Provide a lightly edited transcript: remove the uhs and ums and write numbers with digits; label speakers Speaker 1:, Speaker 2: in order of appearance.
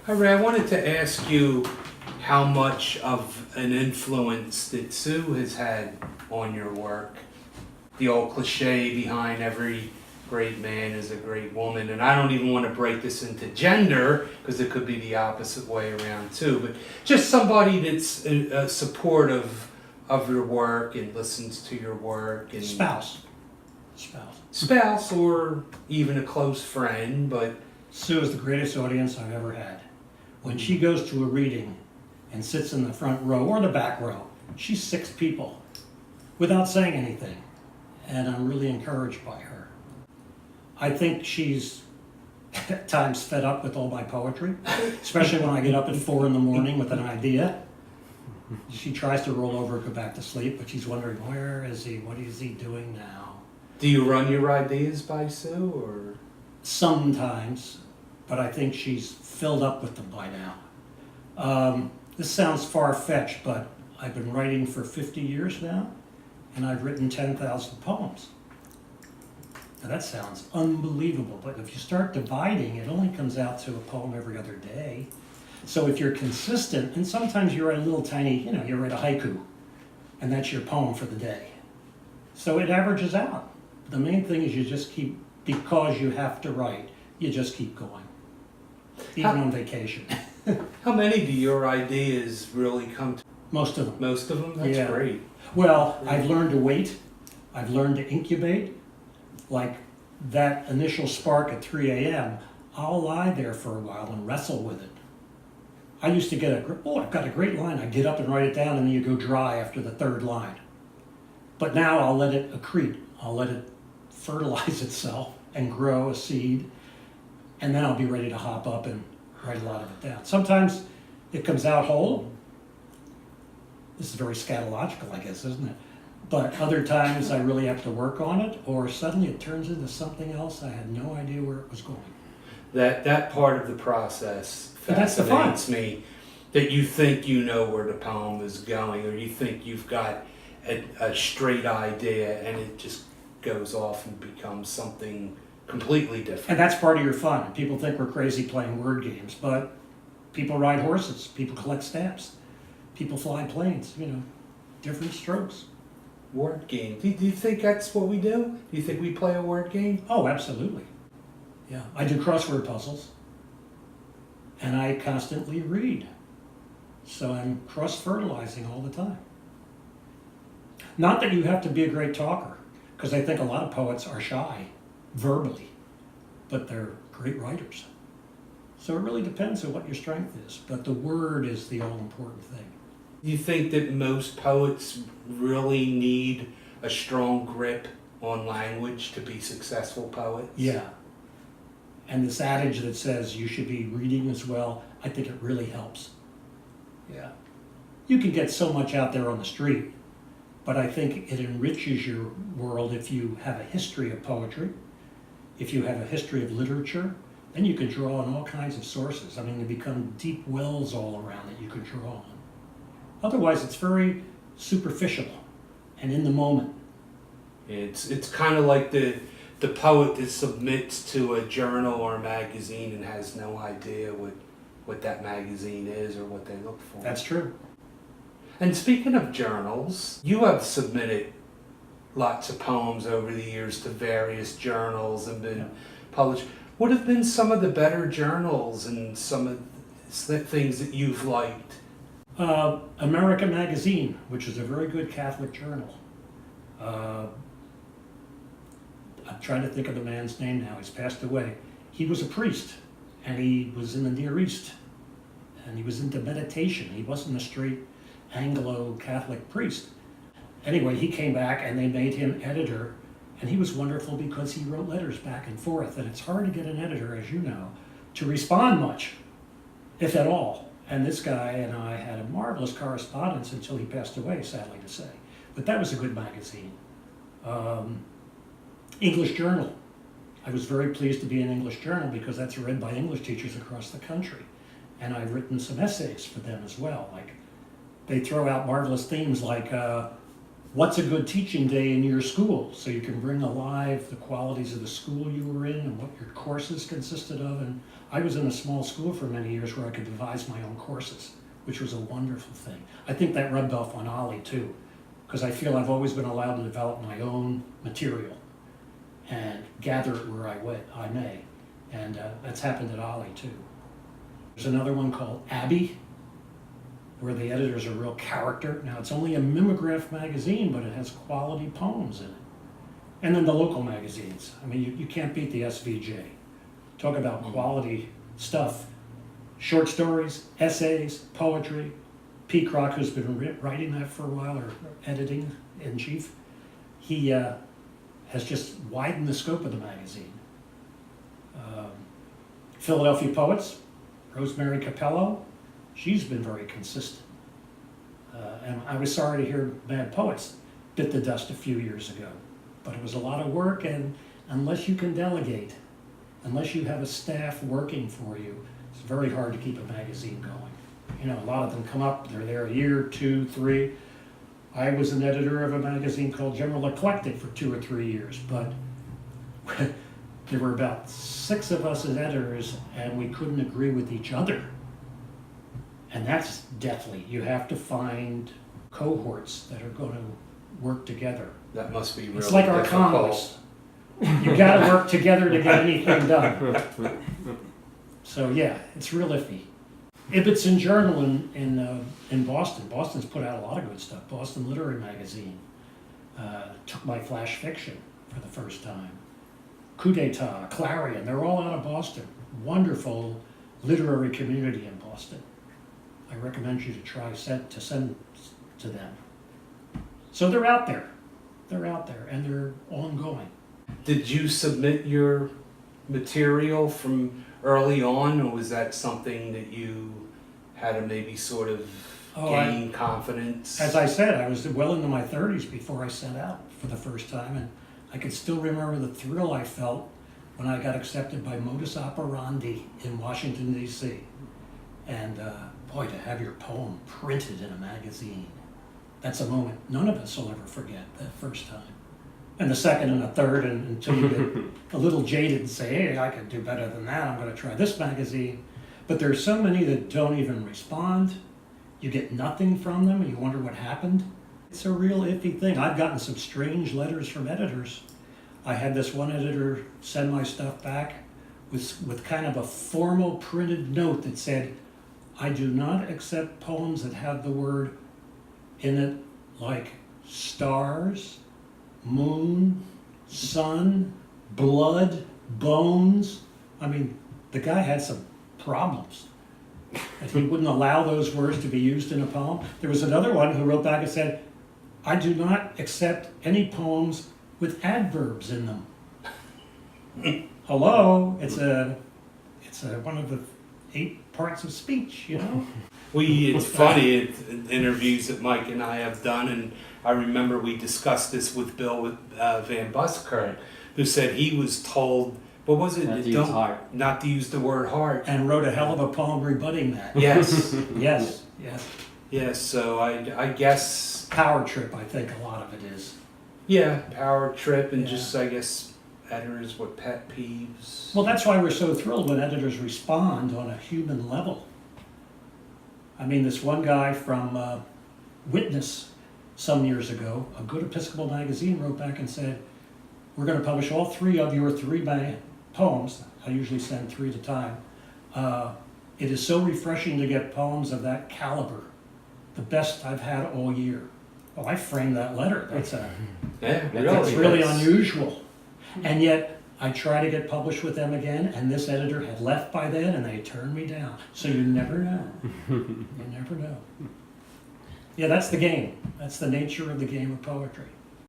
Speaker 1: Hi, Ray, I wanted to ask you how much of an influence that Sue has had on your work. The old cliche behind every great man is a great woman, and I don't even want to break this into gender because it could be the opposite way around too, but just somebody that's supportive of your work and listens to your work. And spouse or even a close friend. But
Speaker 2: Sue is the greatest audience I've ever had. When she goes to a reading and sits in the front row or the back row, she's 6 people without saying anything, and I'm really encouraged by her. I think she's at times fed up with all my poetry, especially when I get up at 4 in the morning with an idea. She tries to roll over and go back to sleep, but she's wondering, where is he? What is he doing now?
Speaker 1: do you run your ideas by Sue, or?
Speaker 2: Sometimes, but I think she's filled up with them by now. This sounds far-fetched, but I've been writing for 50 years now, and I've written 10,000 poems. Now that sounds unbelievable, but if you start dividing, it only comes out to a poem every other day. So if you're consistent, and sometimes you write a little tiny, you write a haiku, and that's your poem for the day. So it averages out. The main thing is you just keep, because you have to write, you just keep going, even on vacation.
Speaker 1: How many do your ideas really come to?
Speaker 2: Most of them.
Speaker 1: Most of them? That's
Speaker 2: Yeah.
Speaker 1: great.
Speaker 2: Well, I've learned to wait. I've learned to incubate. Like that initial spark at 3 a.m., I'll lie there for a while and wrestle with it. I used to get I've got a great line. I get up and write it down, and then you go dry after the 3rd line. But now I'll let it accrete. I'll let it fertilize itself and grow a seed, and then I'll be ready to hop up and write a lot of it down. Sometimes it comes out whole. This is very scatological, I guess, isn't it? But other times I really have to work on it, or suddenly it turns into something else. I had no idea where it was going.
Speaker 1: That part of the process
Speaker 2: But that's the fun.
Speaker 1: fascinates me, that you think you know where the poem is going, or you think you've got a straight idea, and it just goes off and becomes something completely different.
Speaker 2: And that's part of your fun. People think we're crazy playing word games, but people ride horses, people collect stamps, people fly planes, different strokes.
Speaker 1: Word game. Do you think that's what we do? Do you think we play a word game?
Speaker 2: Oh, absolutely. Yeah, I do crossword puzzles, and I constantly read. So I'm cross-fertilizing all the time. Not that you have to be a great talker, because I think a lot of poets are shy, verbally, but they're great writers. So it really depends on what your strength is, but the word is the all-important thing.
Speaker 1: Do you think that most poets really need a strong grip on language to be successful poets?
Speaker 2: Yeah. And this adage that says you should be reading as well, I think it really helps. Yeah. You can get so much out there on the street, but I think it enriches your world if you have a history of poetry, if you have a history of literature, then you can draw on all kinds of sources. I mean, they become deep wells all around that you can draw on. Otherwise, it's very superficial and in the moment.
Speaker 1: It's kind of like the poet that submits to a journal or a magazine and has no idea what that magazine is or what they look for.
Speaker 2: That's true.
Speaker 1: And speaking of journals, you have submitted lots of poems over the years to various journals and been published. What have been some of the better journals and some of the things that you've liked?
Speaker 2: America Magazine, which is a very good Catholic journal. I'm trying to think of the man's name now. He's passed away. He was a priest, and he was in the Near East, and he was into meditation. He wasn't a straight Anglo-Catholic priest. Anyway, he came back, and they made him editor, and he was wonderful because he wrote letters back and forth, and it's hard to get an editor, as you know, to respond much, if at all. And this guy and I had a marvelous correspondence until he passed away, sadly to say. But that was a good magazine. English Journal. I was very pleased to be in English Journal because that's read by English teachers across the country. And I've written some essays for them as well. Like, they throw out marvelous themes like what's a good teaching day in your school, so you can bring alive the qualities of the school you were in and what your courses consisted of. And I was in a small school for many years where I could devise my own courses, which was a wonderful thing. I think that rubbed off on Ollie too, because I feel I've always been allowed to develop my own material and gather it where I may. And that's happened at Ollie too. There's another one called Abby, where the editors are real character. Now, it's only a mimeograph magazine, but it has quality poems in it. And then the local magazines. I mean, you can't beat the SVJ. Talk about quality stuff. Short stories, essays, poetry. P. Croc, who's been writing that for a while, or editing in chief, he has just widened the scope of the magazine. Philadelphia Poets, Rosemary Capello, she's been very consistent. And I was sorry to hear Bad Poets bit the dust a few years ago, but it was a lot of work, and unless you can delegate, unless you have a staff working for you, it's very hard to keep a magazine going. You know, a lot of them come up, they're there a year, 2, 3. I was an editor of a magazine called General Eclectic for 2 or 3 years, but there were about 6 of us as editors, and we couldn't agree with each other. And that's deathly. You have to find cohorts that are going to work together.
Speaker 1: That must be really
Speaker 2: It's like our
Speaker 1: difficult.
Speaker 2: Congress. You got to work together to get anything done. So yeah, it's real iffy. Ibbotson Journal in Boston. Boston's put out a lot of good stuff. Boston Literary Magazine took my flash fiction for the first time. Coup d'etat, Clarion, they're all out of Boston. Wonderful literary community in Boston. I recommend you to try to send to them. So they're out there. They're out there, and they're ongoing.
Speaker 1: Did you submit your material from early on, or was that something that you had to maybe sort of gain confidence?
Speaker 2: As I said, I was well into my 30s before I set out for the first time, and I can still remember the thrill I felt when I got accepted by Modus Operandi in Washington, D.C. And boy, to have your poem printed in a magazine, that's a moment none of us will ever forget, that first time. And the second and the third, and until you get a little jaded and say, hey, I can do better than that, I'm going to try this magazine. But there's so many that don't even respond. You get nothing from them, and you wonder what happened. It's a real iffy thing. I've gotten some strange letters from editors. I had this one editor send my stuff back with kind of a formal printed note that said, I do not accept poems that have the word in it like stars, moon, sun, blood, bones. I mean, the guy had some problems. And he wouldn't allow those words to be used in a poem. There was another one who wrote back and said, I do not accept any poems with adverbs in them. Hello, it's one of the 8 parts of speech, you know?
Speaker 1: It's funny, interviews that Mike and I have done, and I remember we discussed this with Bill Van Buskirk, who said he was told, what was it? Not to use the word heart.
Speaker 2: And wrote a hell of a poem rebutting that.
Speaker 1: Yes.
Speaker 2: Yes.
Speaker 1: Yes, so I guess...
Speaker 2: Power trip, I think a lot of it is.
Speaker 1: Yeah, power trip, and
Speaker 2: Yeah.
Speaker 1: just, I guess, editors with pet peeves.
Speaker 2: Well, that's why we're so thrilled when editors respond on a human level. I mean, this one guy from Witness some years ago, a good Episcopal magazine, wrote back and said, we're going to publish all 3 of your 3 poems. I usually send 3 at a time. It is so refreshing to get poems of that caliber. The best I've had all year. Well, I framed that letter. That's really unusual. And yet, I try to get published with them again, and this editor had left by then, and they turned me down. So you never know. You never know. Yeah, that's the game. That's the nature of the game of poetry.